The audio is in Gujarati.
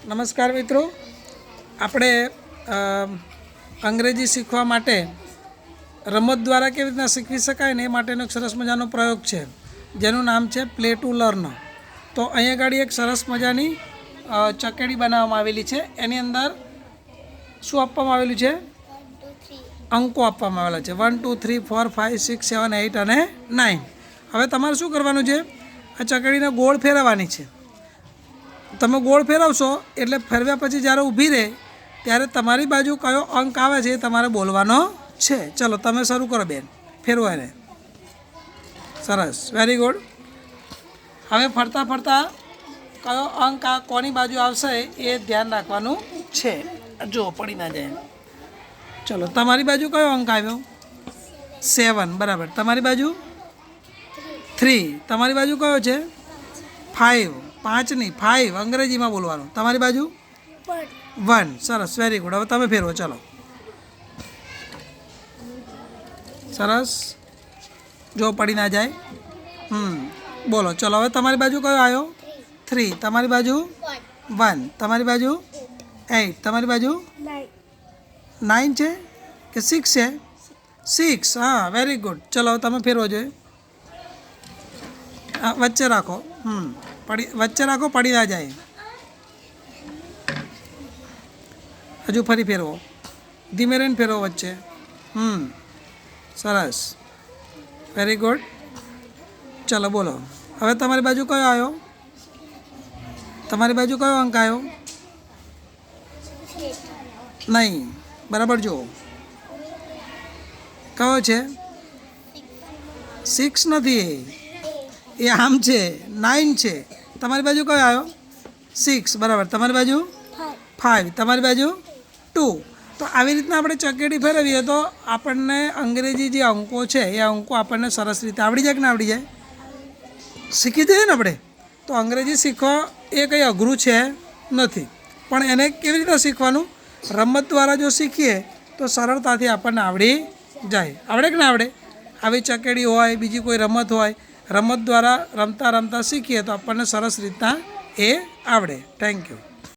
નમસ્કાર મિત્રો, આપણે અંગ્રેજી શીખવા માટે રમત દ્વારા કેવી રીતના શીખવી શકાય ને એ માટેનો એક સરસ મજાનો પ્રયોગ છે જેનું નામ છે પ્લે ટુ લર્ન. તો અહીંયા આગળ એક સરસ મજાની ચકેડી બનાવવામાં આવેલી છે. એની અંદર શું આપવામાં આવેલું છે? અંકો આપવામાં આવેલા છે 1 2 3 4 5 6 7 8 અને 9. હવે તમારે શું કરવાનું છે? આ ચકેડીને ગોળ ફેરવવાની છે. તમે ગોળ ફેરવશો એટલે ફેરવ્યા પછી જ્યારે ઊભી રહે ત્યારે તમારી બાજુ કયો અંક આવે છે એ તમારે બોલવાનો છે. ચલો તમે શરૂ કરો બેન, ફેરવો એને. સરસ, વેરી ગુડ. હવે ફરતા ફરતા કયો અંક આ કોની બાજુ આવશે એ ધ્યાન રાખવાનું છે. જો પડી ના જાય. ચલો તમારી બાજુ કયો અંક આવ્યો? 7, બરાબર. તમારી બાજુ 3. તમારી બાજુ કયો છે? 5. 5 નહીં, 5 અંગ્રેજીમાં બોલવાનું. તમારી બાજુ 1. સરસ, વેરી ગુડ. હવે તમે ફેરવો. ચલો સરસ, જો પડી ના જાય. બોલો. ચલો હવે તમારી બાજુ કયો આવ્યો? 3. તમારી બાજુ 1. તમારી બાજુ 8. તમારી બાજુ 9 છે કે 6 છે? 6. હા, વેરી ગુડ. ચલો હવે તમે ફેરવો જોઈએ. વચ્ચે રાખો. વચ્ચે રાખો, પડી ના જાય. હજુ ફરી ફેરવો, ધીમે રહીને ફેરવો વચ્ચે. સરસ, વેરી ગુડ. ચલો બોલો. હવે તમારી બાજુ કયો આવ્યો? તમારી બાજુ કયો અંક આવ્યો? નહીં, બરાબર જુઓ. કયો છે? 6 નથી, એ આમ છે, 9 છે. તમારી બાજુ કયો આવ્યો? 6, બરાબર. તમારી બાજુ 5. તમારી બાજુ 2. તો આવી રીતના આપણે ચકેડી ફેરવીએ તો આપણને અંગ્રેજી જે અંકો છે એ અંકો આપણને સરસ રીતે આવડી જાય કે ના આવડી જાય? શીખી જઈએ ને આપણે. તો અંગ્રેજી શીખવા એ કંઈ અઘરું છે નથી, પણ એને કેવી રીતે શીખવાનું? રમત દ્વારા જો શીખીએ તો સરળતાથી આપણને આવડી જાય. આવડે કે ના આવડે? આવી ચકેડી હોય, બીજી કોઈ રમત હોય, રમત દ્વારા રમતા રમતા શીખીએ તો આપણને સરસ રીતના એ આવડે. Thank you.